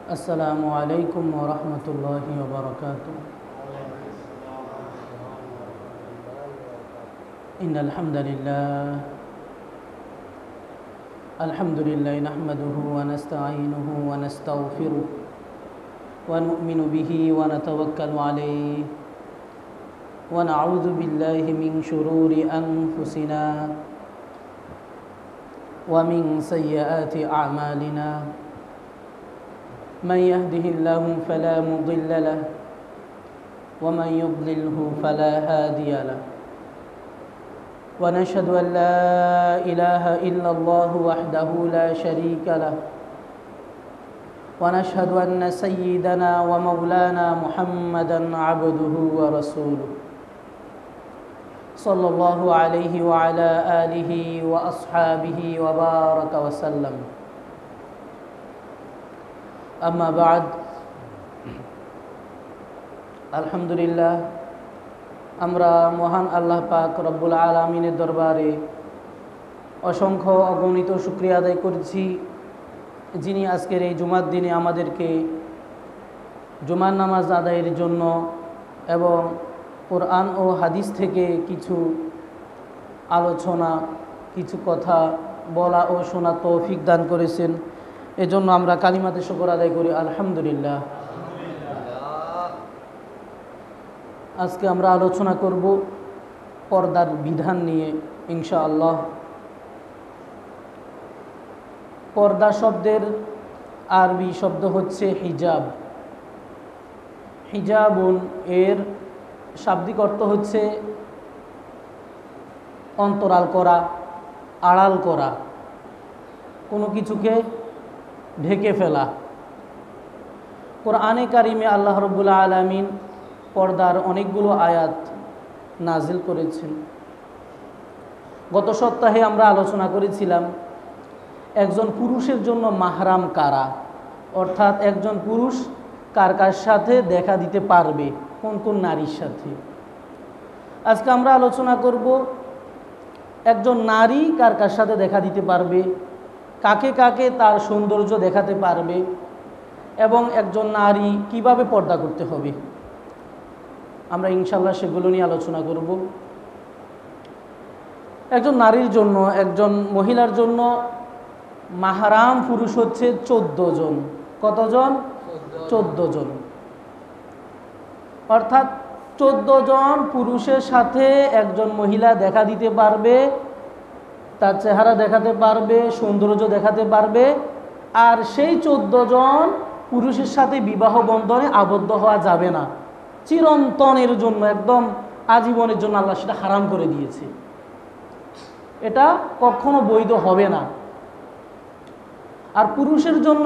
আসসালামু আলাইকুম ওয়া রাহমাতুল্লাহি ওয়া বারাকাতুহু। ইন্নাল হামদালিল্লাহ নাহমাদুহু ওয়া নাস্তাঈনুহু ওয়া নাস্তাগফিরুহু ওয়া নু'মিনু বিহি ওয়া নাতাওয়াক্কালু আলাইহি ওয়া না'উযু বিল্লাহি মিন শুরুরি আনফুসিনা ওয়া মিন সাইয়্যাতি আ'মালিনা। من يهده الله فلا مضل له ومن يضلله فلا هادي له ونشهد أن لا إله إلا الله وحده لا شريك له ونشهد أن سيدنا ومولانا محمدا عبده ورسوله صلى الله عليه وعلى آله وأصحابه وبارك وسلم। আম্মা বাদ, আলহামদুলিল্লাহ, আমরা মহান আল্লাহ পাক রব্বুল আলামিনের দরবারে অসংখ্য অগণিত শুকরিয়া আদায় করছি, যিনি আজকের এই জুমার দিনে আমাদেরকে জুমার নামাজ আদায়ের জন্য এবং কোরআন ও হাদিস থেকে কিছু আলোচনা, কিছু কথা বলা ও শোনা তৌফিক দান করেছেন। এজন্য আমরা কালিমাতে শুকর আদায় করি, আলহামদুলিল্লাহ। আজকে আমরা আলোচনা করব পর্দার বিধান নিয়ে ইনশাআল্লাহ। পর্দা শব্দের আরবি শব্দ হচ্ছে হিজাব। হিজাবুন এর শাব্দিক অর্থ হচ্ছে অন্তরাল করা, আড়াল করা, কোনো কিছুকে ঢেকে ফেলা। কোরআনে কারিমে আল্লাহ রাব্বুল আলামিন পর্দার অনেকগুলো আয়াত নাজিল করেছেন। গত সপ্তাহে আমরা আলোচনা করেছিলাম একজন পুরুষের জন্য মাহরাম কারা, অর্থাৎ একজন পুরুষ কার কার সাথে দেখা দিতে পারবে, কোন কোন নারীর সাথে। আজকে আমরা আলোচনা করব একজন নারী কার কার সাথে দেখা দিতে পারবে, কাকে কাকে তার সৌন্দর্য দেখাতে পারবে এবং একজন নারী কিভাবে পর্দা করতে হবে। আমরা ইনশাআল্লাহ সেগুলো নিয়ে আলোচনা করব। একজন নারীর জন্য, একজন মহিলার জন্য মাহরাম পুরুষ হচ্ছে 14 জন। কতজন? 14 জন। অর্থাৎ 14 জন পুরুষের সাথে একজন মহিলা দেখা দিতে পারবে, তার চেহারা দেখাতে পারবে, সৌন্দর্য দেখাতে পারবে। আর সেই 14 জন পুরুষের সাথে বিবাহ বন্ধনে আবদ্ধ হওয়া যাবে না। চিরন্তনের জন্য, একদম আজীবনের জন্য আল্লাহ সেটা হারাম করে দিয়েছে। এটা কখনো বৈধ হবে না। আর পুরুষের জন্য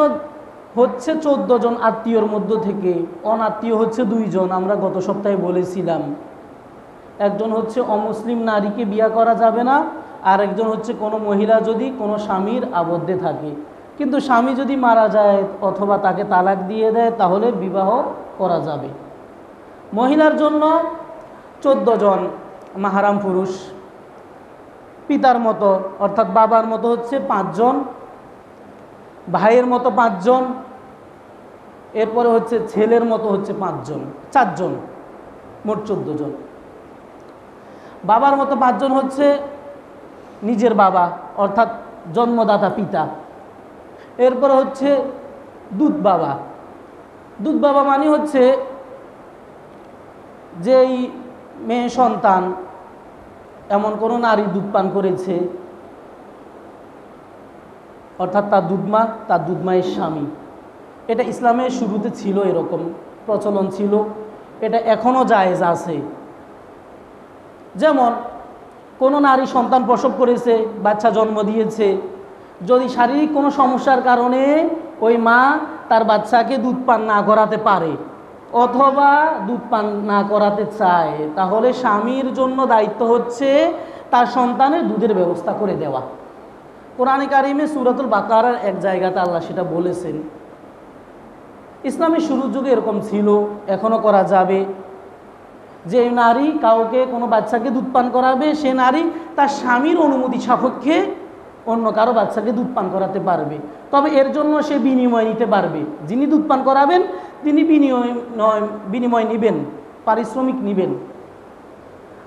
হচ্ছে 14 জন আত্মীয়র মধ্য থেকে, অনাত্মীয় হচ্ছে 2 জন। আমরা গত সপ্তাহে বলেছিলাম একজন হচ্ছে অমুসলিম নারীকে বিয়ে করা যাবে না, আর একজন হচ্ছে কোনো মহিলা যদি কোনো স্বামীর আবদ্ধে থাকে, কিন্তু স্বামী যদি মারা যায় অথবা তাকে তালাক দিয়ে দেয় তাহলে বিবাহ করা যাবে। মহিলার জন্য 14 জন মাহরাম পুরুষ। পিতার মতো অর্থাৎ বাবার মতো হচ্ছে 5 জন, ভাইয়ের মতো 5 জন, এরপরে হচ্ছে ছেলের মতো হচ্ছে 5 জন, 4 জন, মোট 14 জন। বাবার মতো 5 জন হচ্ছে নিজের বাবা অর্থাৎ জন্মদাতা পিতা। এরপরে হচ্ছে দুধ বাবা। দুধ বাবা মানে হচ্ছে যেই মেয়ে সন্তান এমন কোনো নারী দুধ পান করেছে, অর্থাৎ তার দুধমা, তার দুধমায়ের স্বামী। এটা ইসলামের শুরুতে ছিল, এরকম প্রচলন ছিল, এটা এখনও জায়েজ আছে। যেমন কোনো নারী সন্তান প্রসব করেছে, বাচ্চা জন্ম দিয়েছে, যদি শারীরিক কোনো সমস্যার কারণে ওই মা তার বাচ্চাকে দুধ পান না করাতে পারে অথবা দুধ পান না করাতে চায়, তাহলে স্বামীর জন্য দায়িত্ব হচ্ছে তার সন্তানের দুধের ব্যবস্থা করে দেওয়া। কোরআনে কারিমে সূরাতুল বাকারার এক জায়গাতে আল্লাহ সেটা বলেছেন। ইসলামের শুরুর যুগে এরকম ছিল, এখনও করা যাবে। যে নারী কাউকে কোনো বাচ্চাকে দুধ পান করাবে, সে নারী তার স্বামীর অনুমতি সাপেক্ষে অন্য কারো বাচ্চাকে দুধ পান করাতে পারবে, তবে এর জন্য সে বিনিময় নিতে পারবে। যিনি দুধ পান করাবেন তিনি বিনিময় নেবেন, পারিশ্রমিক নেবেন।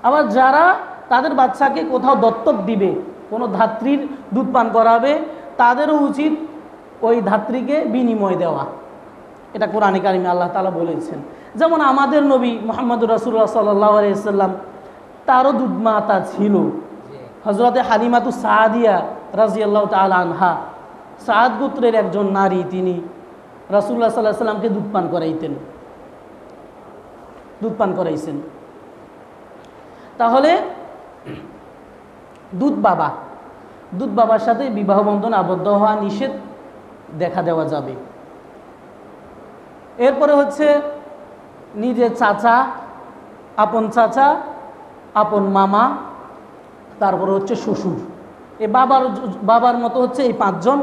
আবার যারা তাদের বাচ্চাকে কোথাও দত্তক দিবে, কোনো ধাত্রীর দুধ পান করাবে, তাদেরও উচিত ওই ধাত্রীকে বিনিময় দেওয়া। এটা কোরআনে কারিমে আল্লাহ তাআলা বলেছেন। যেমন আমাদের নবী মুহাম্মদুর রাসূলুল্লাহ সাল্লাল্লাহু আলাইহি ওয়াসাল্লাম, তারও দুধ মাতা ছিল, হযরতে হালিমাতু সাদিয়া রাদিয়াল্লাহু তাআলা আনহা, সাদ গোত্রের একজন নারী। তিনি রাসূলুল্লাহ সাল্লাল্লাহু আলাইহি ওয়াসাল্লামকে দুধ পান করাইছেন। তাহলে দুধ বাবার সাথে বিবাহ বন্ধন আবদ্ধ হওয়া নিষেধ, দেখা দেওয়া যাবে। এরপরে হচ্ছে নিজের চাচা, আপন মামা, তারপরে হচ্ছে শ্বশুর। এ বাবার মতো হচ্ছে এই 5 জন,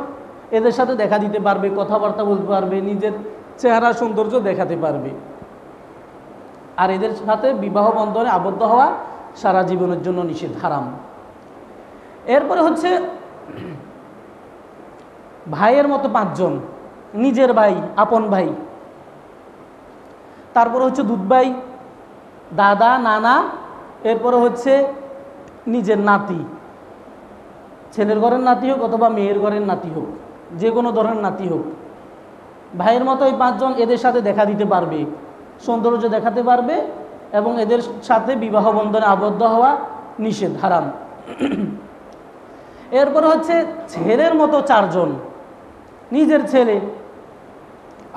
এদের সাথে দেখা দিতে পারবে, কথাবার্তা বলতে পারবে, নিজের চেহারা সৌন্দর্য দেখাতে পারবে। আর এদের সাথে বিবাহ বন্ধনে আবদ্ধ হওয়া সারা জীবনের জন্য নিষেধ, হারাম। এরপরে হচ্ছে ভাইয়ের মতো 5 জন, নিজের ভাই, আপন ভাই, তারপরে হচ্ছে দুধ ভাই, দাদা, নানা, এরপরে হচ্ছে নিজের নাতি, ছেলের ঘরের নাতি হোক অথবা মেয়ের ঘরের নাতি হোক, যে কোনো ধরনের নাতি হোক, ভাইয়ের মতো এই 5 জন, এদের সাথে দেখা দিতে পারবে, সৌন্দর্য দেখাতে পারবে, এবং এদের সাথে বিবাহ বন্ধনে আবদ্ধ হওয়া নিষেধ, হারাম। এরপরে হচ্ছে ছেলের মতো 4 জন, নিজের ছেলে,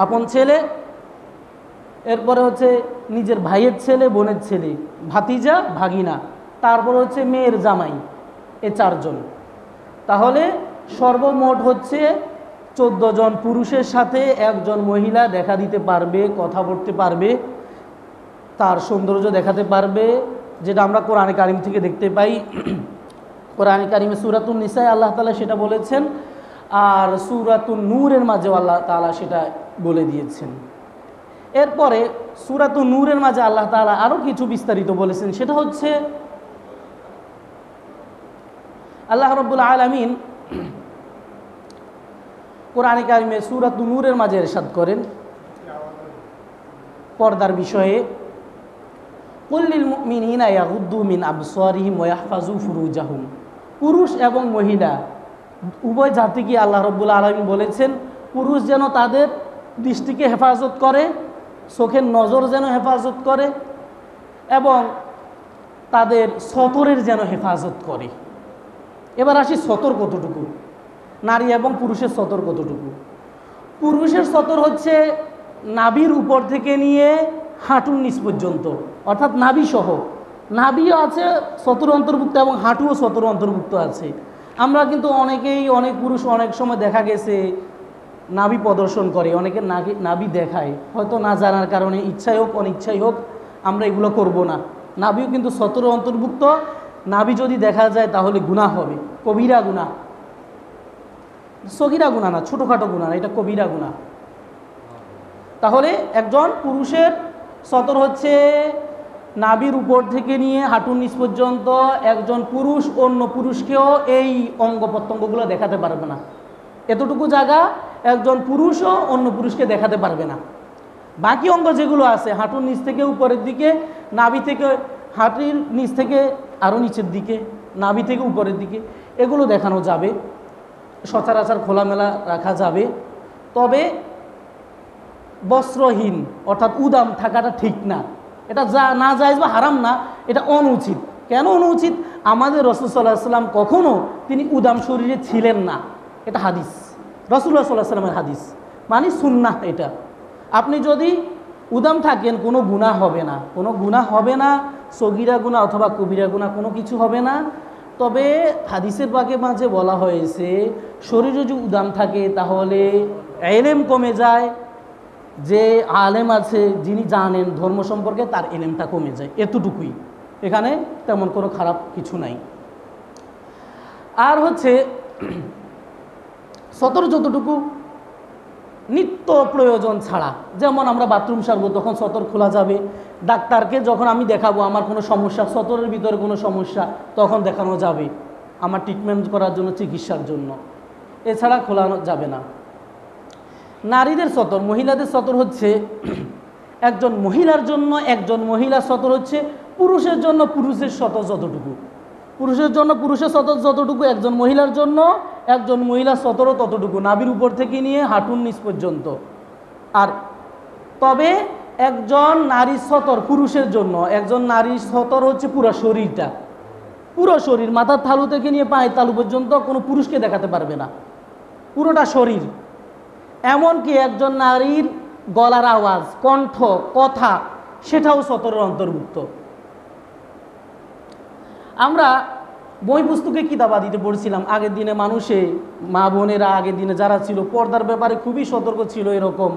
আপন ছেলে, এরপরে হচ্ছে নিজের ভাইয়ের ছেলে, বোনের ছেলে, ভাতিজা, ভাগিনা, তারপরে হচ্ছে মেয়ের জামাই, এ 4 জন। তাহলে সর্বমোট হচ্ছে 14 জন পুরুষের সাথে একজন মহিলা দেখা দিতে পারবে, কথা বলতে পারবে, তার সৌন্দর্য দেখাতে পারবে, যেটা আমরা কোরআনে কারিম থেকে দেখতে পাই। কোরআনে কারিমে সূরাতুন নিসায় আল্লাহ তাআলা সেটা বলেছেন, আর সূরাতুন নূরের মাঝেও আল্লাহ তাআলা সেটা বলে দিয়েছেন। এরপরে সূরাতুন নূরের মাঝে আল্লাহ তাআলা আরও কিছু বিস্তারিত বলেছেন, সেটা হচ্ছে আল্লাহ রাব্বুল আলামিন কোরআনে কারিমে সূরাতুন নূরের মাঝে ইরশাদ করেন পর্দার বিষয়ে, কুল লিল মুমিনিনা ইয়াগুদ্দু মিন আবসারিহিম ওয়া ইয়াহফাযু ফুরুজাহুম। পুরুষ এবং মহিলা উভয় জাতিকে আল্লাহ রাব্বুল আলামিন বলেছেন পুরুষ যেন তাদের দৃষ্টিকে হেফাজত করে, চোখের নজর যেন হেফাজত করে, এবং তাদের সতরের যেন হেফাজত করে। এবার আসি সতর কতটুকু, নারী এবং পুরুষের সতর কতটুকু। পুরুষের সতর হচ্ছে নাভির উপর থেকে নিয়ে হাঁটুর নিচ পর্যন্ত, অর্থাৎ নাভি সহ, নাভিও আছে সতর অন্তর্ভুক্ত এবং হাঁটুও সতর অন্তর্ভুক্ত আছে। আমরা কিন্তু অনেক পুরুষ অনেক সময় দেখা গেছে নাভি প্রদর্শন করে, অনেকে নাভি দেখায়, হয়তো না জানার কারণে, ইচ্ছাই হোক অনিচ্ছাই হোক, আমরা এগুলো করব না। নাভিও কিন্তু সতর অন্তর্ভুক্ত, নাভি যদি দেখা যায় তাহলে গুনাহ হবে, কবিরা গুনাহ, সগীরা গুনাহ না, ছোটোখাটো গুনাহ না, এটা কবিরা গুনাহ। তাহলে একজন পুরুষের সতর হচ্ছে নাভির উপর থেকে নিয়ে হাঁটুর নিচ পর্যন্ত। একজন পুরুষ অন্য পুরুষকেও এই অঙ্গ প্রত্যঙ্গগুলো দেখাতে পারবে না, এতটুকু জায়গা একজন পুরুষও অন্য পুরুষকে দেখাতে পারবে না। বাকি অঙ্গ যেগুলো আছে হাঁটুর নিচ থেকে উপরের দিকে, নাভি থেকে, হাঁটুর নিচ থেকে আরও নিচের দিকে, নাভি থেকে উপরের দিকে, এগুলো দেখানো যাবে, সচরাচর খোলামেলা রাখা যাবে। তবে বস্ত্রহীন অর্থাৎ উদাম থাকাটা ঠিক না, এটা না জায়েজ বা হারাম না, এটা অনুচিত। কেন অনুচিত? আমাদের রাসূল সাল্লাল্লাহু আলাইহি ওয়াসাল্লাম কখনো তিনি উদাম শরীরে ছিলেন না, এটা হাদিস, রাসূলুল্লাহ সাল্লাল্লাহু আলাইহি ওয়াসাল্লামের হাদিস, মানে সুন্নাহ। এটা আপনি যদি উদাম থাকেন কোনো গুনাহ হবে না, কোনো গুনাহ হবে না, সগীরা গুনাহ অথবা কবিরা গুনাহ কোনো কিছু হবে না। তবে হাদিসের মাঝে বলা হয়েছে শরীরে যদি উদাম থাকে তাহলে ইলম কমে যায়, যে আলেম আছে যিনি জানেন ধর্ম সম্পর্কে তার ইলমটা কমে যায়, এতটুকুই, এখানে তেমন কোনো খারাপ কিছু নাই। আর হচ্ছে সতর যতটুকু নিত্য প্রয়োজন ছাড়া, যেমন আমরা বাথরুম সারবো তখন সতর খোলা যাবে, ডাক্তারকে যখন আমি দেখাবো আমার কোনো সমস্যা, সতরের ভিতরে কোনো সমস্যা, তখন দেখানো যাবে। আমার ট্রিটমেন্ট করার জন্য, চিকিৎসার জন্য, এছাড়া খোলানো যাবে না। নারীদের সতর, মহিলাদের সতর হচ্ছে একজন মহিলার জন্য একজন মহিলার সতর হচ্ছে পুরুষের জন্য পুরুষের সতর যতটুকু, পুরুষের জন্য পুরুষের সতর যতটুকু, একজন মহিলার জন্য একজন মহিলার সতরও ততটুকু, নাভির উপর থেকে নিয়ে হাঁটুর নিচ পর্যন্ত। আর তবে একজন নারীর সতর পুরুষের জন্য, একজন নারীর সতর হচ্ছে পুরো শরীরটা, পুরো শরীর, মাথার তালু থেকে নিয়ে পায়ের তালু পর্যন্ত কোনো পুরুষকে দেখাতে পারবে না, পুরোটা শরীর। এমনকি একজন নারীর গলার আওয়াজ, কণ্ঠ, কথা, সেটাও সতরের অন্তর্ভুক্ত। আমরা বই পুস্তকে কিতাবাদিতে পড়ছিলাম, আগের দিনে মানুষে, মা বোনেরা আগের দিনে যারা ছিল পর্দার ব্যাপারে খুবই সতর্ক ছিল, এরকম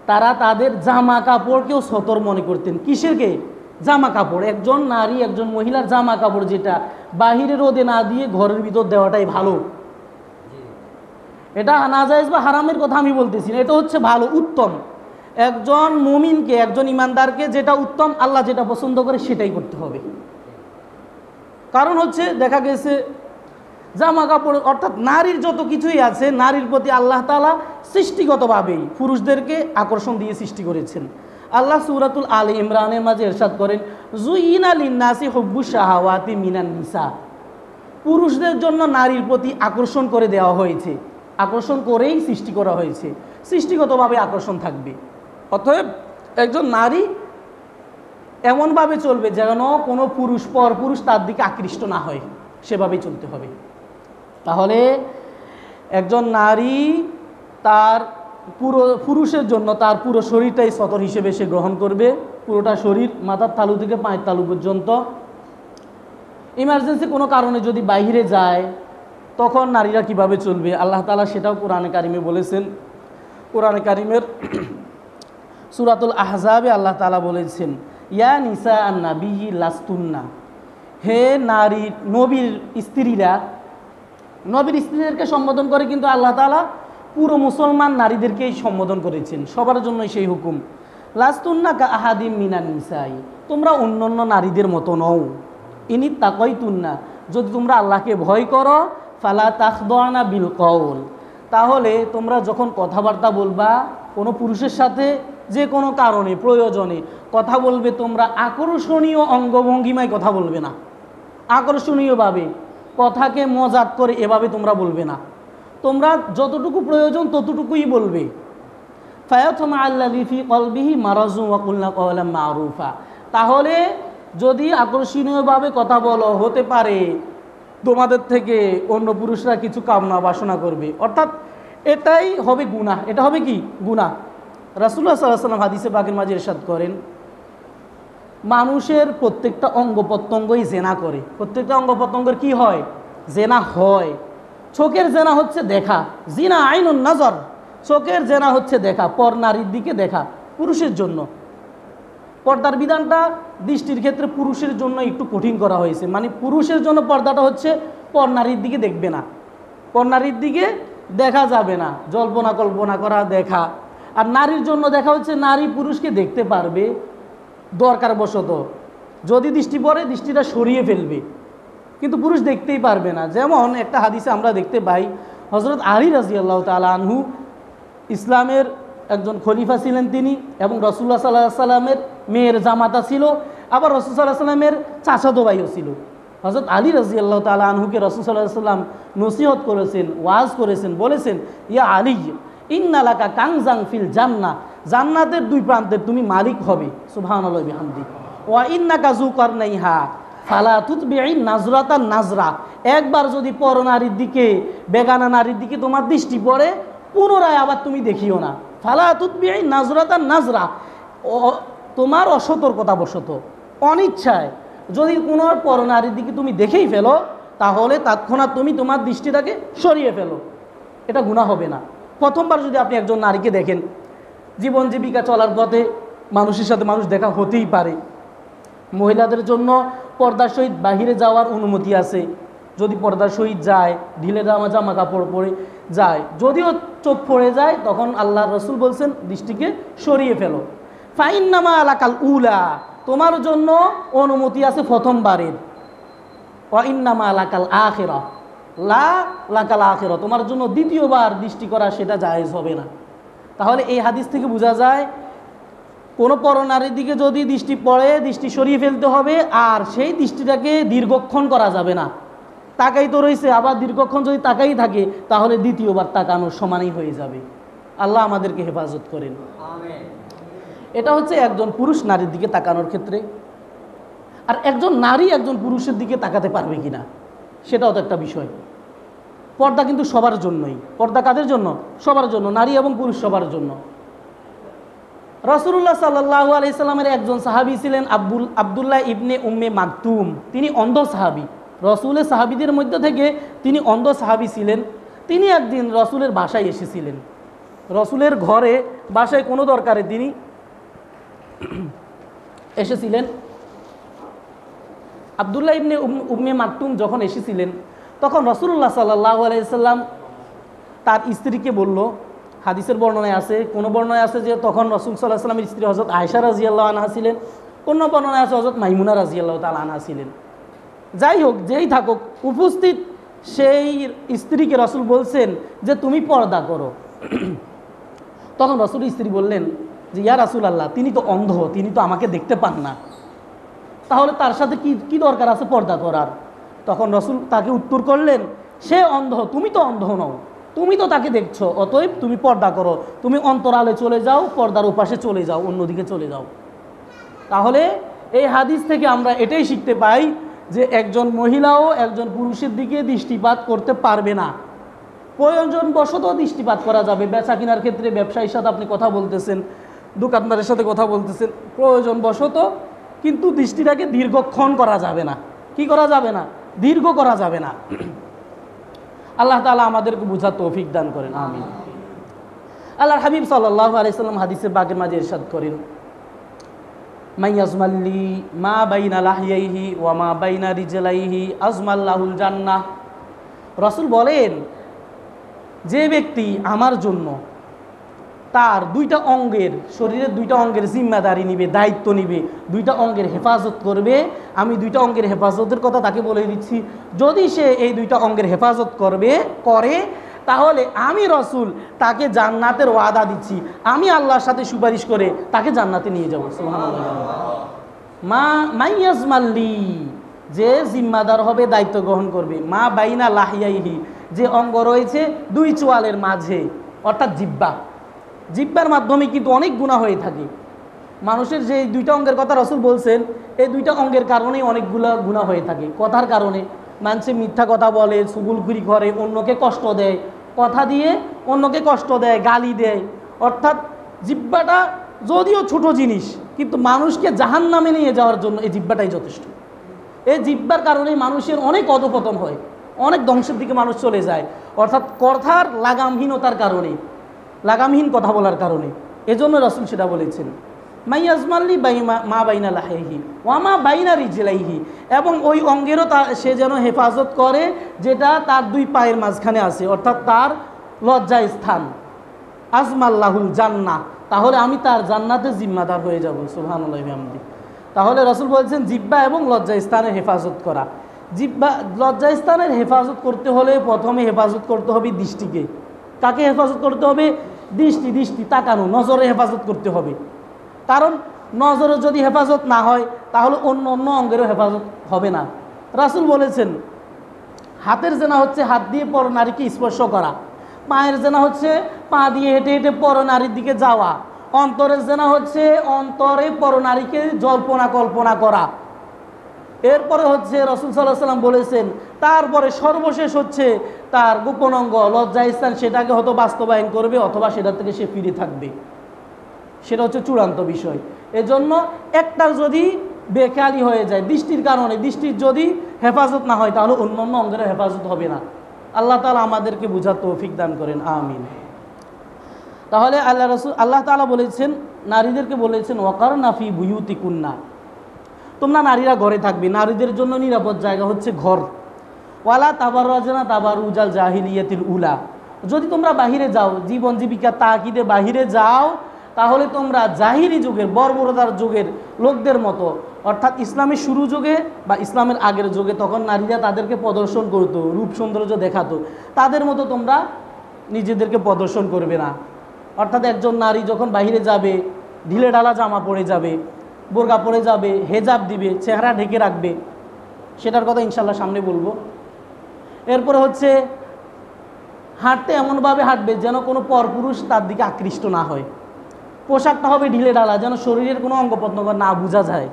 তারা তাদের জামা কাপড়কেও সতর মনে করতেন। কিসেরকে? জামা কাপড়। একজন নারী, একজন মহিলার জামা কাপড় যেটা বাহিরে রোদে না দিয়ে ঘরের ভিতর দেওয়াটাই ভালো। এটা নাজায়েজ বা হারামের কথা আমি বলতেছি না, এটা হচ্ছে ভালো, উত্তম। একজন মুমিনকে, একজন ইমানদারকে যেটা উত্তম, আল্লাহ যেটা পছন্দ করে সেটাই করতে হবে। কারণ হচ্ছে দেখা গেছে জামা কাপড় অর্থাৎ নারীর যত কিছুই আছে, নারীর প্রতি আল্লাহ তাআলা সৃষ্টিগতভাবেই পুরুষদেরকে আকর্ষণ দিয়ে সৃষ্টি করেছেন। আল্লাহ সূরাতুল আলে ইমরানের মাঝে ইরশাদ করেন, যুইনা লিন্নাসি হুব্বুশ শাহাওয়াতি মিনান নিসা। পুরুষদের জন্য নারীর প্রতি আকর্ষণ করে দেওয়া হয়েছে, আকর্ষণ করেই সৃষ্টি করা হয়েছে, সৃষ্টিগতভাবে আকর্ষণ থাকবে। অতএব একজন নারী এমনভাবে চলবে যেন কোনো পুরুষ, পর পুরুষ তার দিকে আকৃষ্ট না হয়, সেভাবেই চলতে হবে। তাহলে একজন নারী তার পুরুষের জন্য তার পুরো শরীরটাই সতর হিসেবে সে গ্রহণ করবে, পুরোটা শরীর, মাথার তালু থেকে পায়ের তালু পর্যন্ত। ইমার্জেন্সি কোনো কারণে যদি বাইরে যায় তখন নারীরা কিভাবে চলবে, আল্লাহ তাআলা সেটাও কোরআনে কারিমে বলেছেন। কোরআনে কারিমের সূরাতুল আহজাবে আল্লাহ তাআলা বলেছেন, ইয়া নিসা আন নাবিয়্যি লাস্তুন্না, হে নারী, নবীর স্ত্রীরা, নবীর স্ত্রীদেরকে সম্বোধন করে কিন্তু আল্লাহ তাআলা পুরো মুসলমান নারীদেরকেই সম্বোধন করেছেন, সবার জন্যই সেই হুকুম। লাস্তুন্না কা আহাদিম মিনান নিসাই, তোমরা অন্যান্য নারীদের মতো নও। ইনি তাকাইতুন্না, যদি তোমরা আল্লাহকে ভয় করো, ফালা তাখদানা বিল কওল, তাহলে তোমরা যখন কথাবার্তা বলবা কোনো পুরুষের সাথে, যে কোনো কারণে প্রয়োজনে কথা বলবে, তোমরা আকর্ষণীয় অঙ্গভঙ্গিমায় কথা বলবে না, আকর্ষণীয়ভাবে, কথাকে মজাক করে এভাবে তোমরা বলবে না, তোমরা যতটুকু প্রয়োজন ততটুকুই বলবে। ফায়াতমা আল্লাযী ফী কলবিহি মারাজু ওয়া কুলনা কওলাম মারুফা, তাহলে যদি আকর্ষণীয়ভাবে কথা বলো, হতে পারে তোমাদের থেকে অন্য পুরুষরা কিছু কামনা বাসনা করবে, অর্থাৎ এটাই হবে গুনাহ। এটা হবে কি? গুনাহ। রাসূলুল্লাহ সাল্লাল্লাহু আলাইহি ওয়াসাল্লাম হাদিসে পাকের মাঝে ইরশাদ করেন, মানুষের প্রত্যেকটা অঙ্গ প্রত্যঙ্গই জেনা করে। প্রত্যেকটা অঙ্গ প্রত্যঙ্গের কি হয়? জেনা হয়। চোখের জেনা হচ্ছে দেখা, জিনা আইনুন নজর, চোখের জেনা হচ্ছে দেখা, পর নারীর দিকে দেখা। পুরুষের জন্য পর্দার বিধানটা দৃষ্টির ক্ষেত্রে পুরুষের জন্য একটু কঠিন করা হয়েছে, মানে পুরুষের জন্য পর্দাটা হচ্ছে পর নারীর দিকে দেখবে না, পর নারীর দিকে দেখা যাবে না, জল্পনা কল্পনা করা দেখা। আর নারীর জন্য দেখা হচ্ছে নারী পুরুষকে দেখতে পারবে দরকার বশত, যদি দৃষ্টি পড়ে দৃষ্টিটা সরিয়ে ফেলবে, কিন্তু পুরুষ দেখতেই পারবে না। যেমন একটা হাদিসে আমরা দেখতে পাই, হযরত আলী রাদিয়াল্লাহু তাআলা আনহু ইসলামের একজন খলিফা ছিলেন তিনি, এবং রাসূলুল্লাহ সাল্লাল্লাহু আলাইহি ওয়াসাল্লামের মেয়ের জামাতা ছিল, আবার রাসূল সাল্লাল্লাহু আলাইহি ওয়াসাল্লামের চাচাতো ভাইও ছিল। হযরত আলী রাদিয়াল্লাহু তাআলা আনহুকে রাসূল সাল্লাল্লাহু আলাইহি ওয়াসাল্লাম নসিহত করেছেন, ওয়াজ করেছেন, বলেছেন, ইয়া আলী ইন্না লাকা কানজান ফিল জান্নাহ, জান্নাতের দুই প্রান্তের তুমি মালিক হবে, সুবহানাল্লাহি ওয়া বিহামদি, ওয়া ইন্নাকা যু কারনাইহা ফালা তুতবিই নাজরাতান নাজরা, একবার যদি পর নারীর দিকে, বেগানা নারীর দিকে তোমার দৃষ্টি পড়ে, পুনরায় আবার তুমি দেখিও না। ফালা তুতবিই নাজরাতান নাজরা, তোমার অসতর্কতা বশত, অনিচ্ছায় যদি কোনো পর নারীর দিকে তুমি দেখেই ফেলো, তাহলে তৎক্ষণাৎ তুমি তোমার দৃষ্টিটাকে সরিয়ে ফেলো, এটা গুনাহ হবে না। প্রথমবার যদি আপনি একজন নারীকে দেখেন, জীবন জীবিকা চলার পথে মানুষের সাথে মানুষ দেখা হতেই পারে, মহিলাদের জন্য পর্দার সহিত বাহিরে যাওয়ার অনুমতি আছে, যদি পর্দার সহিত যায়, ঢিলে জামা কাপড় পরে যায়, যদিও চোখ পড়ে যায়, তখন আল্লাহর রাসূল বলছেন দৃষ্টিকে সরিয়ে ফেলো। ফাইন্নামা আলাকাল উলা, তোমার জন্য অনুমতি আছে প্রথমবারের, ওয়া ইন্নামা লাকাল আখিরা, লা লাকাল আখিরা, তোমার জন্য দ্বিতীয়বার দৃষ্টি করা সেটা জায়েজ হবে না। তাহলে এই হাদিস থেকে বোঝা যায় কোনো পরনারীর দিকে যদি দৃষ্টি পড়ে দৃষ্টি সরিয়ে ফেলতে হবে, আর সেই দৃষ্টিটাকে দীর্ঘক্ষণ করা যাবে না। তাকাই তো রয়েছে, আবার দীর্ঘক্ষণ যদি তাকাই থাকে তাহলে দ্বিতীয়বার তাকানোর সমানই হয়ে যাবে। আল্লাহ আমাদেরকে হেফাজত করেন। এটা হচ্ছে একজন পুরুষ নারীর দিকে তাকানোর ক্ষেত্রে। আর একজন নারী একজন পুরুষের দিকে তাকাতে পারবে কিনা সেটাও তো একটা বিষয়। পর্দা কিন্তু সবার জন্যই। পর্দা কাদের জন্য? সবার জন্য, নারী এবং পুরুষ সবার জন্য। রাসূলুল্লাহ সাল্লাল্লাহু আলাইহি সাল্লামের একজন সাহাবী ছিলেন আব্দুল্লাহ ইবনে উম্মে মাকতুম। তিনি অন্ধ সাহাবী, রসুলের সাহাবীদের মধ্যে থেকে তিনি অন্ধ সাহাবী ছিলেন। তিনি একদিন রসুলের বাসায় এসেছিলেন, রসুলের ঘরে বাসায় কোনো দরকারে তিনি এসেছিলেন। আব্দুল্লাহ ইবনে উম্মে মাকতুম যখন এসেছিলেন তখন রাসূলুল্লাহ সাল্লাল্লাহু আলাইহি সাল্লাম তার স্ত্রীকে বলল, হাদিসের বর্ণনায় আছে, কোনো বর্ণনায় আছে যে তখন রাসূল সাল্লাল্লাহু আলাইহি সাল্লামের স্ত্রী হযরত আয়েশা রাদিয়াল্লাহু আনহা ছিলেন, কোনো বর্ণনায় আছে হযরত মাইমুনা রাদিয়াল্লাহু তাআলা আনহা ছিলেন। যাই হোক, যেই থাকুক, উপস্থিত সেই স্ত্রীকে রাসূল বলছেন যে তুমি পর্দা করো। তখন রাসূলের স্ত্রী বললেন যে ইয়া রাসূলুল্লাহ, তিনি তো অন্ধ, তিনি তো আমাকে দেখতে পান না, তাহলে তার সাথে কি দরকার আছে পর্দা করার? তখন রাসূল তাকে উত্তর করলেন, সে অন্ধ, তুমি তো অন্ধ নও, তুমি তো তাকে দেখছো, অতএব তুমি পর্দা করো, তুমি অন্তরালে চলে যাও, পর্দার ওপাশে চলে যাও, অন্যদিকে চলে যাও। তাহলে এই হাদিস থেকে আমরা এটাই শিখতে পাই যে একজন মহিলাও একজন পুরুষের দিকে দৃষ্টিপাত করতে পারবে না। প্রয়োজনবশত দৃষ্টিপাত করা যাবে। বেচা কেনার ক্ষেত্রে ব্যবসায়ীর সাথে আপনি কথা বলতেছেন, দোকানদারের সাথে কথা বলতেছেন, প্রয়োজনবশত, কিন্তু দৃষ্টিটাকে দীর্ঘক্ষণ করা যাবে না। কি করা যাবে না? দীর্ঘ করা যাবে না। আল্লাহ তাআলা আমাদেরকে বুঝার তৌফিক দান করেন, আমিন। আল্লাহর হাবিব সাল্লাল্লাহু আলাইহি সাল্লাম হাদিসে পাকের মাঝে ইরশাদ করেন, মাইয়াজমাল্লি মা বাইনা লাহিয়াইহি ওয়া মা বাইনা রিজলাইহি আজমাল্লাহুল জান্নাহ। রাসূল বলেন, যে ব্যক্তি আমার জন্য তার দুইটা অঙ্গের, শরীরের দুইটা অঙ্গের জিম্মাদারি নিবে, দায়িত্ব নিবে, দুইটা অঙ্গের হেফাজত করবে, আমি দুইটা অঙ্গের হেফাজতের কথা তাকে বলে দিচ্ছি। যদি সে এই দুইটা অঙ্গের হেফাজত করে তাহলে আমি রাসূল তাকে জান্নাতের ওয়াদা দিচ্ছি, আমি আল্লাহর সাথে সুপারিশ করে তাকে জান্নাতে নিয়ে যাব। সুবহানাল্লাহ। মাইয়াজমাল্লি, যে জিম্মাদার হবে, দায়িত্ব গ্রহণ করবে, মা বাইনা লাহিয়াইহি, যে অঙ্গ রয়েছে দুই চোয়ালের মাঝে, অর্থাৎ জিহ্বা। জিহ্বার মাধ্যমে কিন্তু অনেক গুনাহ হয়ে থাকে মানুষের। যে দুইটা অঙ্গের কথা রাসূল বলছেন, এই দুইটা অঙ্গের কারণেই অনেকগুলো গুনাহ হয়ে থাকে। কথার কারণে মানুষে মিথ্যা কথা বলে, চুগলখুরি করে, অন্যকে কষ্ট দেয়, কথা দিয়ে অন্যকে কষ্ট দেয়, গালি দেয়। অর্থাৎ জিহ্বাটা যদিও ছোট জিনিস, কিন্তু মানুষকে জাহান্নামে নিয়ে যাওয়ার জন্য এই জিহ্বাটাই যথেষ্ট। এই জিহ্বার কারণেই মানুষের অনেক অধপতন হয়, অনেক ধ্বংসের দিকে মানুষ চলে যায়। অর্থাৎ কথার লাগামহীনতার কারণে, লাগামহীন কথা বলার কারণে। এজন্য রাসূল সেটা বলেছেন, মাইয়াজমাল্লি মা বাইনা লাহিহি ওয়া মা বাইনা রিজলাইহি, এবং ওই অঙ্গেরও সে যেন হেফাজত করে যেটা তার দুই পায়ের মাঝখানে আছে, অর্থাৎ তার লজ্জা স্থান। আজমাল্লাহুল জান্নাহ, তাহলে আমি তার জান্নাতে জিম্মাদার হয়ে যাব। সুবহানাল্লাহি ওয়া বিহামদিহি। তাহলে রাসূল বলছেন জিহ্বা এবং লজ্জা স্থানের হেফাজত করা। জিহ্বা, লজ্জা স্থানের হেফাজত করতে হলে প্রথমে হেফাজত করতে হবে দৃষ্টিকে। কাকে হেফাজত করতে হবে? দৃষ্টি, তাকানো, নজরে হেফাজত করতে হবে। কারণ নজরে যদি হেফাজত না হয় তাহলে অন্য অঙ্গেরও হেফাজত হবে না। রাসূল বলেছেন, হাতের জেনা হচ্ছে হাত দিয়ে পর নারীকে স্পর্শ করা, পায়ের জেনা হচ্ছে পা দিয়ে হেঁটে হেঁটে পর নারীর দিকে যাওয়া, অন্তরের জেনা হচ্ছে অন্তরে পর নারীকে কল্পনা করা। এরপরে হচ্ছে রাসূল সাল্লাল্লাহু আলাইহি ওয়াসাল্লাম বলেছেন, তারপরে সর্বশেষ হচ্ছে তার গোপন অঙ্গ লজ্জা স্থান, সেটাকে হয়তো বাস্তবায়ন করবে অথবা সেটা থেকে সে ফিরে থাকবে। সেটা হচ্ছে চূড়ান্ত বিষয়। এজন্য একটার যদি বেখেয়ালি হয়ে যায় দৃষ্টির কারণে, দৃষ্টির যদি হেফাজত না হয় তাহলে অন্য অঙ্গের হেফাজত হবে না। আল্লাহ তাআলা আমাদেরকে বুঝার তৌফিক দান করেন, আমিন। তাহলে আল্লাহ তাআলা বলেছেন, নারীদেরকে বলেছেন, ওয়াকারনা ফি বুয়ুতিকুন্না, তোমরা নারীরা ঘরে থাকবে, নারীদের জন্য নিরাপদ জায়গা হচ্ছে ঘর। ওয়ালা তাবাররাজনা তাবারুজাল জাহিলিয়াতিল উলা, যদি তোমরা বাহিরে যাও, জীবন জীবিকার তাকিদে বাহিরে যাও, তাহলে তোমরা জাহিরি যুগের বর্বরতার যুগের লোকদের মতো, অর্থাৎ ইসলামের শুরু যুগে বা ইসলামের আগের যুগে তখন নারীরা তাদেরকে প্রদর্শন করতো, রূপ সৌন্দর্য দেখাতো, তাদের মতো তোমরা নিজেদেরকে প্রদর্শন করবে না। অর্থাৎ একজন নারী যখন বাইরে যাবে ঢিলে ঢালা জামা পরে যাবে, বোরকা পরে যাবে, হেজাব দিবে, চেহারা ঢেকে রাখবে, সেটার কথা ইনশাল্লাহ সামনে বলবো। এরপরে হচ্ছে হাঁটতে এমনভাবে হাঁটবে যেন কোনো পরপুরুষ তার দিকে আকৃষ্ট না হয়। পোশাকটা হবে ঢিলে ঢালা, যেন শরীরের কোনো অঙ্গ প্রত্যঙ্গ না বোঝা যায়,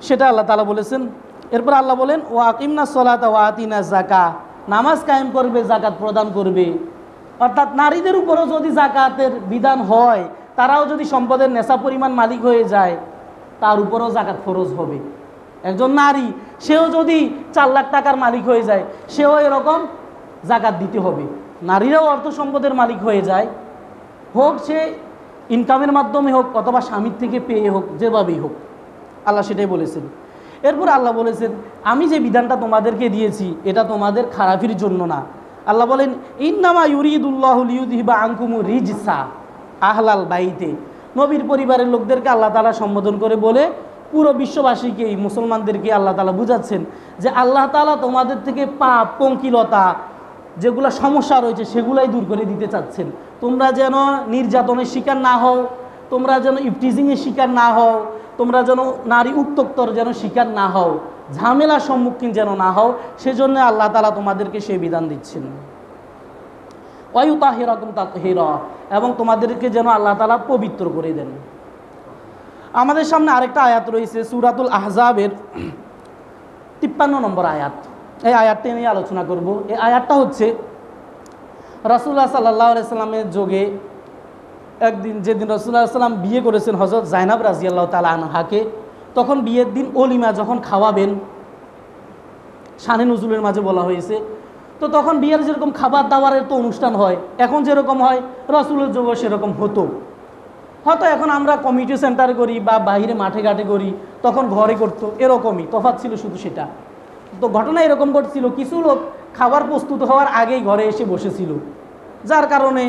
সেটা আল্লাহ তাআলা বলেছেন। এরপর আল্লাহ বলেন ও আকিমনা সলাতা ওয়া আতিনা যাকা, নামাজ কায়েম করবে, জাকাত প্রদান করবে। অর্থাৎ নারীদের উপরও যদি জাকাতের বিধান হয়, তারাও যদি সম্পদের নেশা পরিমাণ মালিক হয়ে যায়, তার উপরও জাকাত ফরজ হবে। একজন নারী সেও যদি 4 লাখ টাকার মালিক হয়ে যায়, সেও এরকম জাকাত দিতে হবে। নারীরাও অর্থ সম্পদের মালিক হয়ে যায়, হোক সে ইনকামের মাধ্যমে হোক অথবা স্বামীর থেকে পেয়ে হোক, যেভাবেই হোক, আল্লাহ সেটাই বলেছেন। এরপর আল্লাহ বলেছেন আমি যে বিধানটা তোমাদেরকে দিয়েছি এটা তোমাদের খারাপির জন্য না। আল্লাহ বলেন ইন্নামা ইউরিদুল্লাহু লিইউযহিবা আনকুমুর রিজসা আহলাল বাইতে। নবীর পরিবারের লোকদেরকে আল্লাহ তাআলা সম্বোধন করে বলে পুরো বিশ্ববাসীকে, এই মুসলমানদেরকে আল্লাহ তাআলা বুঝাচ্ছেন যে আল্লাহ তাআলা তোমাদের থেকে পাপ, পঙ্কিলতা, যেগুলো সমস্যা রয়েছে সেগুলাই দূর করে দিতে চাচ্ছেন। তোমরা যেন নির্যাতনের শিকার না হও, তোমরা যেন ইফটিজিংয়ের শিকার না হও, তোমরা যেন নারী উত্তক্তর যেন শিকার না হও, ঝামেলার সম্মুখীন যেন না হও, সেজন্য আল্লাহ তাআলা তোমাদেরকে সেই বিধান দিচ্ছেন। ওয়ায়ুতাহিরাকুম তাতহিরা, এবং তোমাদেরকে যেন আল্লাহ তাআলা পবিত্র করে দেন। আমাদের সামনে আরেকটা আয়াত রয়েছে সূরাতুল আহজাবের 53 নম্বর আয়াত। এই আয়াতটা নিয়ে আলোচনা করব। এই আয়াতটা হচ্ছে রাসূলুল্লাহ সাল্লাল্লাহু আলাইহি সাল্লামের যুগে একদিন, যেদিন রাসূলুল্লাহ সাল্লাম বিয়ে করেছেন হযরত জাইনাব রাদিয়াল্লাহু তাআলা আনহাকে, তখন বিয়ের দিন ওলিমা যখন খাওয়াবেন, শানে নুজুলের মাঝে বলা হয়েছে, তো তখন বিয়ের যেরকম খাবার দাবারের তো অনুষ্ঠান হয়, এখন যেরকম হয় রাসূলের যুগে সেরকম হতো। হয়তো এখন আমরা কমিউনিটি সেন্টার করি বা বাইরে মাঠে ঘাটে করি, তখন ঘরে করতো, এরকমই তফাৎ ছিল শুধু সেটা। তো ঘটনা এরকম ঘটছিল, কিছু লোক খাবার প্রস্তুত হওয়ার আগেই ঘরে এসে বসেছিল, যার কারণে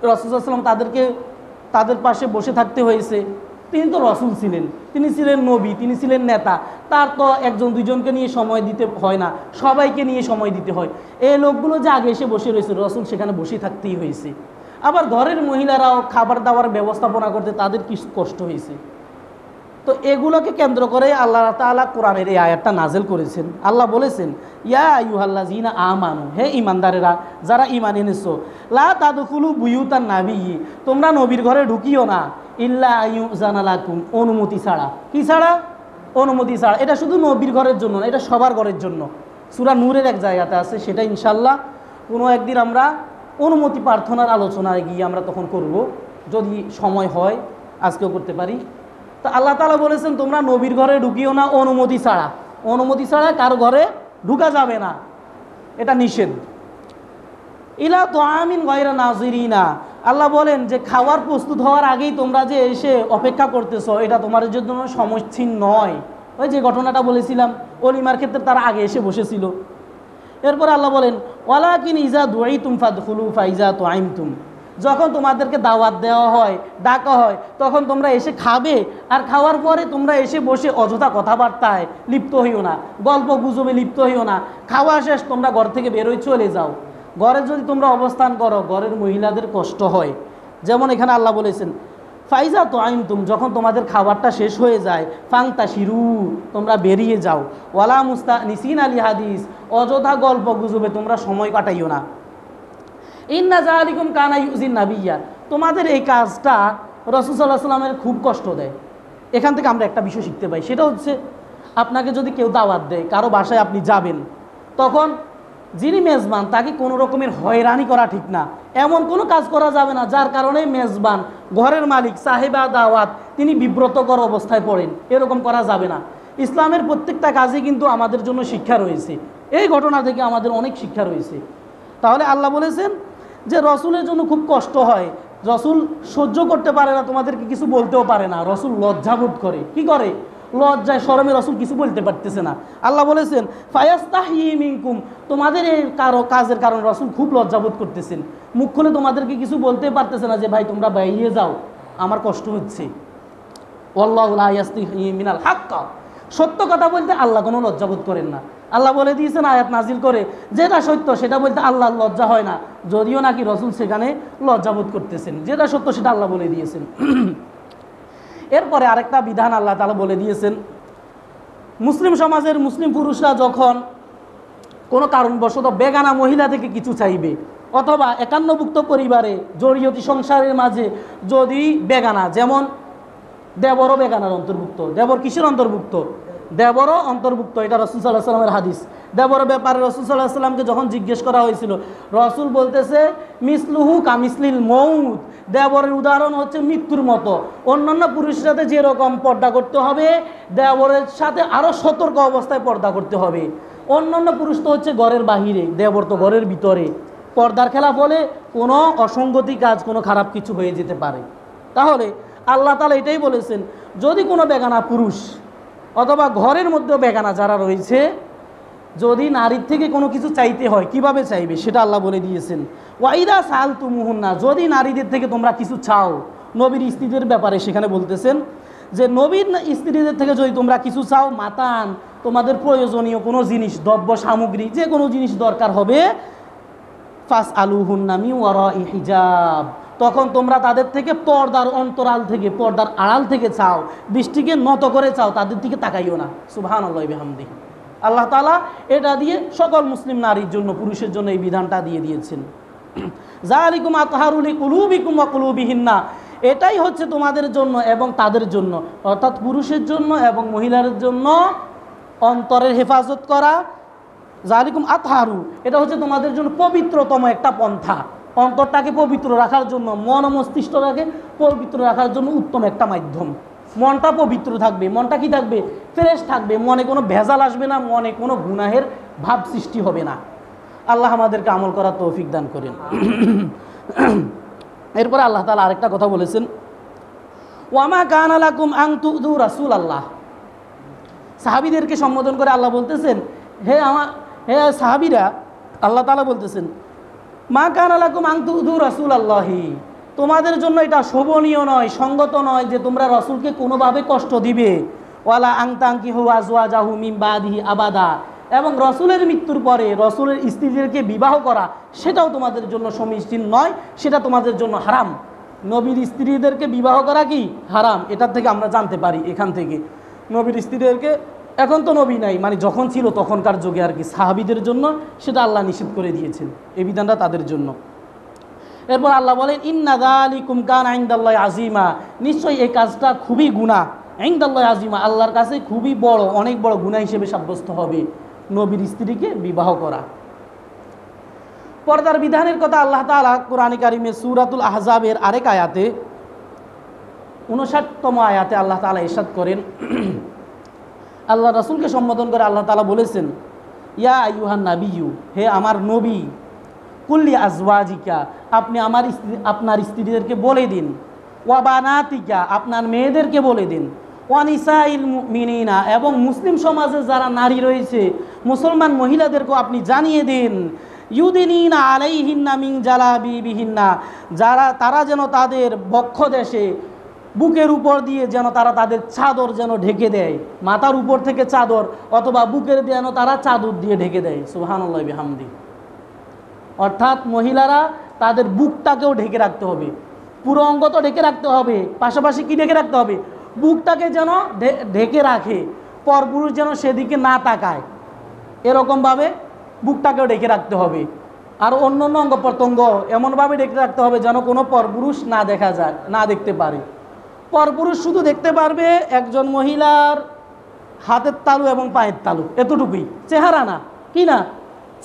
রাসূল সাল্লাল্লাহু আলাইহি ওয়াসাল্লাম তাদেরকে তাদের পাশে বসে থাকতে হয়েছে। তিনি তো রাসূল ছিলেন, তিনি ছিলেন নবী, তিনি ছিলেন নেতা, তার তো একজন দুইজনকে নিয়ে সময় দিতে হয় না, সবাইকে নিয়ে সময় দিতে হয়। এই লোকগুলো যে আগে এসে বসে রয়েছে, রাসূল সেখানে বসে থাকতেই হয়েছে। আবার ঘরের মহিলারাও খাবার দাবার ব্যবস্থাপনা করতে তাদের কি কষ্ট হয়েছে। তো এগুলোকে কেন্দ্র করে আল্লাহ তাআলা কোরআনের এই আয়াতটা নাজেল করেছেন। আল্লাহ বলেছেন ইয়া আইয়ুহাল্লাযীনা আমানু, হে ঈমানদারেরা যারা ঈমান এনেছো, লা তাদখুলু বুয়ুতান নাবী, তোমরা নবীর ঘরে ঢুকিও না, ইল্লা আইয়ুযানা লাকুম, অনুমতি ছাড়া। কি ছাড়া? অনুমতি ছাড়া। এটা শুধু নবীর ঘরের জন্য না, এটা সবার ঘরের জন্য। সূরা নূরের এক জায়গাতে আছে, সেটা ইনশাআল্লাহ কোনো একদিন আমরা অনুমতি প্রার্থনার আলোচনায় গিয়ে আমরা তখন করব, যদি সময় হয়, আজকেও করতে পারি। তো আল্লাহ তাআলা বলেছেন তোমরা নবীর ঘরে ঢুকিও না অনুমতি ছাড়া। অনুমতি ছাড়া কারো ঘরে ঢুকা যাবে না, এটা নিষেধ। ইলা তুআমিন গায়রা নাযিরিনা, আল্লাহ বলেন যে খাবার প্রস্তুত হওয়ার আগেই তোমরা যে এসে অপেক্ষা করতেছো, এটা তোমাদের জন্য সমীচীন নয়। ওই যে ঘটনাটা বলেছিলাম, ওলিমার ক্ষেত্রে তারা আগে এসে বসেছিল। এরপর আল্লাহ বলেন ওয়ালাকিন ইজা দুআইতুম ফাদখুলু ফাইজা তুআইমতুম, যখন তোমাদেরকে দাওয়াত দেওয়া হয়, ডাকা হয়, তখন তোমরা এসে খাবে, আর খাওয়ার পরে তোমরা এসে বসে অযথা কথাবার্তায় লিপ্ত হইও না, গল্প গুজবে লিপ্ত হইও না। খাওয়া শেষ তোমরা ঘর থেকে বেরোয় চলে যাও। ঘরে যদি তোমরা অবস্থান করো, ঘরের মহিলাদের কষ্ট হয়। যেমন এখানে আল্লাহ বলেছেন ফাইজা তুআইমতুম, যখন তোমাদের খাবারটা শেষ হয়ে যায়, ফাংতাশিরু, তোমরা বেরিয়ে যাও। ওয়ালা মুস্তানিসিনা লিহাদিস, অযথা গল্প গুজবে তোমরা সময় কাটাইও না। ইন্না যালিকুম কানা ইউজিন নাবিয়্যা, তোমাদের এই কাজটা রাসূল সাল্লাল্লাহু আলাইহি ওয়াসাল্লামের খুব কষ্ট দেয়। এখান থেকে আমরা একটা বিষয় শিখতে পাই, সেটা হচ্ছে আপনাকে যদি কেউ দাওয়াত দেয়, কারো বাসায় আপনি যাবেন, তখন যিনি মেজবান তাকে কোনো রকমের হয়রানি করা ঠিক না। এমন কোনো কাজ করা যাবে না যার কারণে মেজবান, ঘরের মালিক, সাহেবা দাওয়াত, তিনি বিব্রতকর অবস্থায় পড়েন, এরকম করা যাবে না। ইসলামের প্রত্যেকটা কাজে কিন্তু আমাদের জন্য শিক্ষা রয়েছে। এই ঘটনা থেকে আমাদের অনেক শিক্ষা রয়েছে। তাহলে আল্লাহ বলেছেন যে রসুলের জন্য খুব কষ্ট হয়, রসুল সহ্য করতে পারে না, তোমাদেরকে কিছু বলতেও পারে না, রসুল লজ্জাবোধ করে। কি করে? লজ্জায় শরমে রাসূল কিছু বলতে পারতেছে না। আল্লাহ বলেছেন ফায়াস্তাহি মিনকুম, তোমাদের এই কাজের কারণে রাসূল খুব লজ্জাবোধ করতেছেন, মুখ খুলে তোমাদেরকে কিছু বলতে পারতেছে না যে ভাই তোমরা বাইরে যাও, আমার কষ্ট হচ্ছে। ওয়াল্লাহু লা ইয়াস্তাহি মিনাল হক, সত্য কথা বলতে আল্লাহ কোনো লজ্জাবোধ করেন না। আল্লাহ বলে দিয়েছেন আয়াত নাজিল করে, যেটা সত্য সেটা বলতে আল্লাহর লজ্জা হয় না, যদিও নাকি রাসূল সেখানে লজ্জাবোধ করতেছেন। যেটা সত্য সেটা আল্লাহ বলে দিয়েছেন। এরপরে আরেকটা বিধান আল্লাহ তাআলা বলে দিয়েছেন, মুসলিম সমাজের মুসলিম পুরুষরা যখন কোনো কারণবশত বেগানা মহিলা থেকে কিছু চাইবে, অথবা একান্নভুক্ত পরিবারে জড়িয়তি সংসারের মাঝে যদি বেগানা, যেমন দেবরও বেগানার অন্তর্ভুক্ত। দেবর কিসের অন্তর্ভুক্ত? দেবরও অন্তর্ভুক্ত, এটা রাসূল সাল্লাল্লাহু আলাইহি ওয়াসাল্লামের হাদিস। দেবরের ব্যাপারে রাসূল সাল্লাল্লাহু আলাইহি ওয়াসাল্লামকে যখন জিজ্ঞেস করা হয়েছিল, রাসূল বলতেছে মিসলুহু কামিসলিল মউত, দেবরের উদাহরণ হচ্ছে মৃত্যুর মতো। অন্যান্য পুরুষের সাথে যেরকম পর্দা করতে হবে, দেবরের সাথে আরও সতর্ক অবস্থায় পর্দা করতে হবে। অন্যান্য পুরুষ তো হচ্ছে ঘরের বাহিরে, দেবর তো ঘরের ভিতরে। পর্দার খেলাফ হলে কোনো অসঙ্গতি কাজ, কোনো খারাপ কিছু হয়ে যেতে পারে। তাহলে আল্লাহ তাআলা এটাই বলেছেন, যদি কোনো বেগানা পুরুষ অথবা ঘরের মধ্যেও বেগানা যারা রয়েছে, যদি নারীর থেকে কোনো কিছু চাইতে হয় কিভাবে চাইবে সেটা আল্লাহ বলে দিয়েছেন। ওয়াইদা সালতুমুহুন্না, যদি নারীদের থেকে তোমরা কিছু চাও, নবীর স্ত্রীদের ব্যাপারে সেখানে বলতেছেন যে নবীর স্ত্রীদের থেকে যদি তোমরা কিছু চাও, মাতান, তোমাদের প্রয়োজনীয় কোনো জিনিস, দ্রব্য সামগ্রী, যে কোনো জিনিস দরকার হবে, ফাসআলুহুন্না মিন ওয়ারাই হিজাব, তখন তোমরা তাদের থেকে পর্দার অন্তরাল থেকে, পর্দার আড়াল থেকে চাও, দৃষ্টিকে নত করে চাও, তাদের দিকে তাকাইও না। সুবহানাল্লাহি বিহামদিহি। আল্লাহ তাআলা এটা দিয়ে সকল মুসলিম নারীর জন্য, পুরুষের জন্য এই বিধানটা দিয়ে দিয়েছেন। যালিকুম আতহারু লিকুলুবিকুম ওয়া কুলুবিহিন্না, এটাই হচ্ছে তোমাদের জন্য এবং তাদের জন্য, অর্থাৎ পুরুষের জন্য এবং মহিলাদের জন্য অন্তরের হেফাজত করা। যালিকুম আতহারু, এটা হচ্ছে তোমাদের জন্য পবিত্রতম একটা পন্থা। অন্তরটাকে পবিত্র রাখার জন্য, মন ও মস্তিষ্কটাকে পবিত্র রাখার জন্য উত্তম একটা মাধ্যম। মনটা পবিত্র থাকবে, মনটা কি থাকবে? ফ্রেশ থাকবে, মনে কোনো ভেজাল আসবে না, মনে কোনো গুনাহের ভাব সৃষ্টি হবে না। আল্লাহ আমাদেরকে আমল করার তৌফিক দান করেন। এরপরে আল্লাহ তাআলা আরেকটা কথা বলেছেন, ওয়ামা কানা লাকুম আন তুযু রাসূলাল্লাহ, সাহাবীদেরকে সম্বোধন করে আল্লাহ বলতেছেন, হে সাহাবীরা, আল্লাহ তাআলা বলতেছেন মা কানা লাকুম আন তুযু রাসূলাল্লাহি, তোমাদের জন্য এটা শোভনীয় নয়, সঙ্গত নয় যে তোমরা রাসূলকে কোনোভাবে কষ্ট দিবে। ওয়ালা আন তানকিহু আজওয়াজাহু মিন বাদিহি আবাদা, এবং রাসূলের মৃত্যুর পরে রাসূলের স্ত্রীদেরকে বিবাহ করা, সেটাও তোমাদের জন্য সমীচীন নয়, সেটা তোমাদের জন্য হারাম। নবীর স্ত্রীদেরকে বিবাহ করা কি হারাম, এটার থেকে আমরা জানতে পারি। এখান থেকে নবীর স্ত্রীদেরকে, এখন তো নবী নাই, মানে যখন ছিল তখনকার যুগে আর কি, সাহাবীদের জন্য সেটা আল্লাহ নিষেধ করে দিয়েছেন, এই বিধানটা তাদের জন্য। এরপর আল্লাহ বলেন ইন্না যালিকুম কানা ইনদাল্লাহি আযীমা, নিশ্চয়ই এই কাজটা খুবই গুনাহ, ইনদাল্লাহি আযীমা, আল্লাহর কাছে খুবই বড়, অনেক বড় গুনাহ হিসেবে সাব্যস্ত হবে নবীর স্ত্রীকে বিবাহ করা। পর্দার বিধানের কথা আল্লাহ তাআলা কোরআনে কারিমে সূরাতুল আহজাবের আরেক আয়াতে 59তম আয়াতে আল্লাহ তাআলা ইরশাদ করেন, আল্লাহ রাসূলকে সম্বোধন করে আল্লাহ তাআলা বলেছেন, ইয়া আইয়ুহান নাবিয়্যু, হে আমার নবী, কুল্লি আজওয়াজিকা, আপনি আপনার স্ত্রীদেরকে বলে দিন, ওয়া বানাতিকা, আপনার মেয়েদেরকে বলে দিন, ওয়া নিসাইল মুমিনিনা, এবং মুসলিম সমাজে যারা নারী রয়েছে, মুসলমান মহিলাদেরকেও আপনি জানিয়ে দিন, ইউদিনিনা আলাইহিন্না মিন জালাবিবিহিন্না, তারা যেন তাদের বক্ষ দেশে, বুকের উপর দিয়ে যেন তারা তাদের চাদর যেন ঢেকে দেয়, মাথার উপর থেকে চাদর, অথবা বুকের যেন তারা চাদর দিয়ে ঢেকে দেয়। সুবহানাল্লাহি বিহামদি। অর্থাৎ মহিলারা তাদের বুকটাকেও ঢেকে রাখতে হবে, পুরো অঙ্গ তো ঢেকে রাখতে হবে, পাশাপাশি কি ঢেকে রাখতে হবে? বুকটাকে যেন ঢেকে রাখে, পরপুরুষ যেন সেদিকে না তাকায়, এরকমভাবে বুকটাকেও ঢেকে রাখতে হবে। আর অন্য অন্য অঙ্গ প্রত্যঙ্গ এমনভাবে ঢেকে রাখতে হবে যেন কোনো পরপুরুষ না দেখা যায়, না দেখতে পারে। পরপুরুষ শুধু দেখতে পারবে একজন মহিলার হাতের তালু এবং পায়ের তালু, এতটুকুই, চেহারা না, কি না,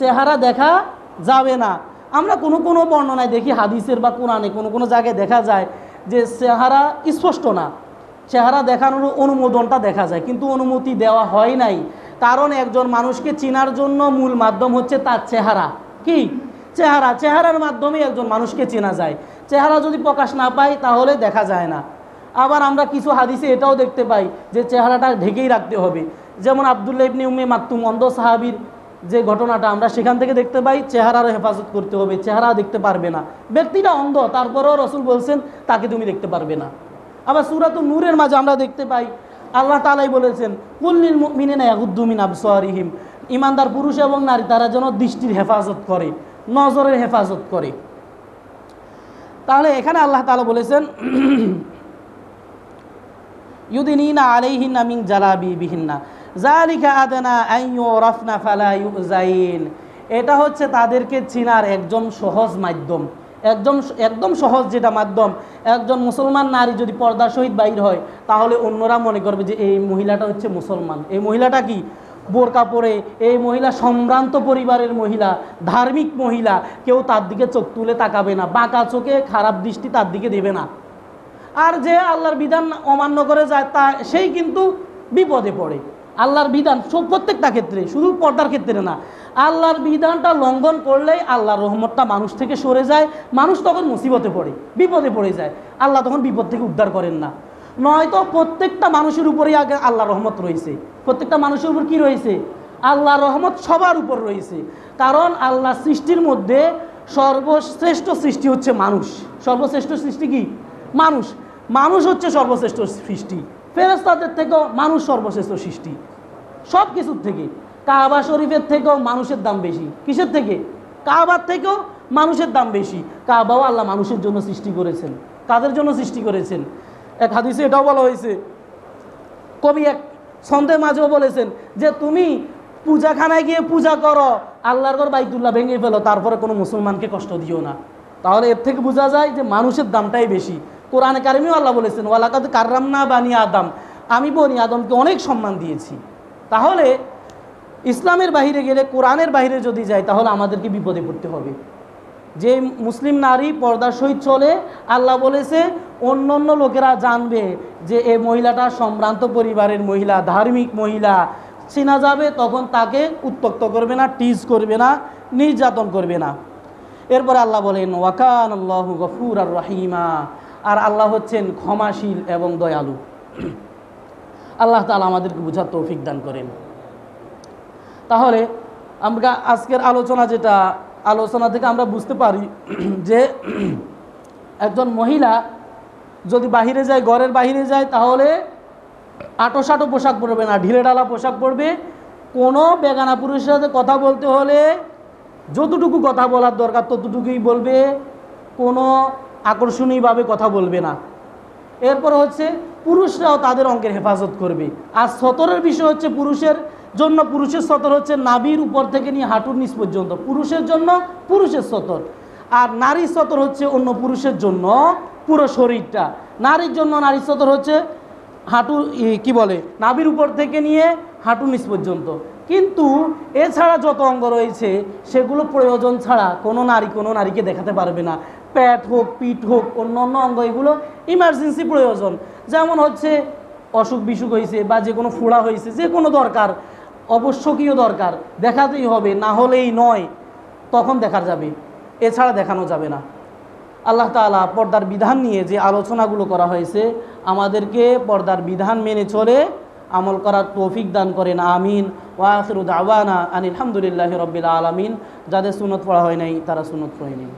চেহারা দেখা যাবে না। আমরা কোনো বর্ণনায় দেখি, হাদিসের বা কোরআনে কোনো জায়গায় দেখা যায় যে চেহারা স্পষ্ট না, চেহারা দেখানোর অনুমোদনটা দেখা যায়, কিন্তু অনুমতি দেওয়া হয় নাই। কারণ একজন মানুষকে চেনার জন্য মূল মাধ্যম হচ্ছে তার চেহারা। কি চেহারার মাধ্যমে একজন মানুষকে চেনা যায়। চেহারা যদি প্রকাশ না পায় তাহলে দেখা যায় না। আবার আমরা কিছু হাদিসে এটাও দেখতে পাই যে চেহারাটা ঢেকেই রাখতে হবে। যেমন আব্দুল্লাহ ইবনে উম্মে মাকতুম অন্ধ সাহাবীর যে ঘটনাটা আমরা সেখান থেকে দেখতে পাই চেহারারও হেফাজত করতে হবে, চেহারা দেখতে পারবে না, ব্যক্তিটা অন্ধ তারপরেও রসুল বলছেন তাকে তুমি দেখতে পারবে না। আবার সূরাতুন নূরের মাঝে আমরা দেখতে পাই আল্লাহ তাআলাই বলেছেন কুল্লিল মুমিনিনা ইয়াগুদ্দু মিন আবসারিহিম, ইমানদার পুরুষ এবং নারী তারা যেন দৃষ্টির হেফাজত করে, নজরের হেফাজত করে। তাহলে এখানে আল্লাহ তাআলা বলেছেন ইউদিনিনা আলাইহিন্না মিন জালাবিবিহিন্না যালিকা আদনা আন ইউরাফনা ফালা ইউযাইন। এটা হচ্ছে তাদেরকে চিনার একজন সহজ মাধ্যম, একদম সহজ যেটা মাধ্যম। একজন মুসলমান নারী যদি পর্দার সহিত বাইর হয় তাহলে অন্যরা মনে করবে যে এই মহিলাটা হচ্ছে মুসলমান, এই মহিলাটা কি বোরকা পরে, এই মহিলা সম্ভ্রান্ত পরিবারের মহিলা, ধার্মিক মহিলা, কেউ তার দিকে চোখ তুলে তাকাবে না, বাঁকা চোখে খারাপ দৃষ্টি তার দিকে দেবে না। আর যে আল্লাহর বিধান অমান্য করে যায় তা সেই কিন্তু বিপদে পড়ে। আল্লাহর বিধান প্রত্যেকটা ক্ষেত্রে, শুধু পর্দার ক্ষেত্রে না, আল্লাহর বিধানটা লঙ্ঘন করলেই আল্লাহর রহমতটা মানুষ থেকে সরে যায়, মানুষ তখন মুসিবতে পড়ে, বিপদে পড়ে যায়। আল্লাহ তখন বিপদ থেকে উদ্ধার করেন না। নয়তো প্রত্যেকটা মানুষের উপরেই আগে আল্লাহর রহমত রয়েছে, প্রত্যেকটা মানুষের উপর কি রয়েছে? আল্লাহর রহমত সবার উপর রয়েছে। কারণ আল্লাহ সৃষ্টির মধ্যে সর্বশ্রেষ্ঠ সৃষ্টি হচ্ছে মানুষ। সর্বশ্রেষ্ঠ সৃষ্টি কি? মানুষ। মানুষ হচ্ছে সর্বশ্রেষ্ঠ সৃষ্টি। ফেরেশতাদের থেকেও মানুষ সর্বশ্রেষ্ঠ সৃষ্টি, সব কিছুর থেকে। কাবা শরীফের থেকেও মানুষের দাম বেশি। কিসের থেকে? কাবার থেকেও মানুষের দাম বেশি। কাবাও আল্লাহ মানুষের জন্য সৃষ্টি করেছেন। কাদের জন্য সৃষ্টি করেছেন? এক হাদিসে এটাও বলা হয়েছে, কবি এক ছন্দের মাঝেও বলেছেন যে তুমি পূজাখানায় গিয়ে পূজা করো, আল্লাহর ঘর বাইতুল্লাহ ভেঙে ফেলো, তারপরে কোনো মুসলমানকে কষ্ট দিও না। তাহলে এর থেকে বোঝা যায় যে মানুষের দামটাই বেশি। কোরআনে কারিমেও আল্লাহ বলেছেন ওয়ালাকাদ কাররামনা বানি আদম, আমি বনি আদমকে অনেক সম্মান দিয়েছি। তাহলে ইসলামের বাইরে গেলে, কোরআনের বাইরে যদি যাই তাহলে আমাদেরকে বিপদে পড়তে হবে। যে মুসলিম নারী পর্দার সহিত চলে, আল্লাহ বলেছে অন্য অন্য লোকেরা জানবে যে এই মহিলাটা সম্ভ্রান্ত পরিবারের মহিলা, ধার্মিক মহিলা, চেনা যাবে, তখন তাকে উত্ত্যক্ত করবে না, টিজ করবে না, নির্যাতন করবে না। এরপরে আল্লাহ বলেন ওয়াকানাল্লাহু গফুরার রহিমা, আর আল্লাহ হচ্ছেন ক্ষমাশীল এবং দয়ালু। আল্লাহ তাআলা আমাদেরকে বুঝার তৌফিক দান করেন। তাহলে আমরা আজকের আলোচনা থেকে আমরা বুঝতে পারি যে একজন মহিলা যদি বাহিরে যায়, ঘরের বাহিরে যায়, তাহলে আটোসাটো পোশাক পরবে না, ঢিলেঢালা পোশাক পরবে। কোনো বেগানা পুরুষের সাথে কথা বলতে হলে যতটুকু কথা বলার দরকার ততটুকুই বলবে, কোনো আকর্ষণীয়ভাবে কথা বলবে না। এরপর হচ্ছে পুরুষরাও তাদের অঙ্গের হেফাজত করবে। আর সতরের বিষয় হচ্ছে পুরুষের জন্য, পুরুষের সতর হচ্ছে নাভির উপর থেকে নিয়ে হাঁটুর নিচ পর্যন্ত, পুরুষের জন্য পুরুষের সতর। আর নারীর সতর হচ্ছে অন্য পুরুষের জন্য পুরো শরীরটা। নারীর জন্য নারীর সতর হচ্ছে হাঁটু নাভির উপর থেকে নিয়ে হাঁটুর নিচ পর্যন্ত। কিন্তু এছাড়া যত অঙ্গ রয়েছে সেগুলো প্রয়োজন ছাড়া কোনো নারীকে দেখাতে পারবে না। পেট হোক, পিঠ হোক, অন্য অন্য অঙ্গ, এগুলো ইমার্জেন্সি প্রয়োজন। যেমন হচ্ছে অসুখ বিসুখ হয়েছে বা যে কোনো ফোড়া হয়েছে, যে কোনো দরকার, অবশ্যকীয় দরকার, দেখাতেই হবে, না হলেই নয়, তখন দেখা যাবে, এছাড়া দেখানো যাবে না। আল্লাহ তাআলা পর্দার বিধান নিয়ে যে আলোচনাগুলো করা হয়েছে, আমাদেরকে পর্দার বিধান মেনে চলে আমল করার তৌফিক দান করেন, আমিন। ওয়া আখিরু দাওয়ানা আনিল হামদুলিল্লাহি রাব্বিল আলামিন। যাদের সুন্নত পড়া হয় নাই তারা সুন্নত পড়ে নিন।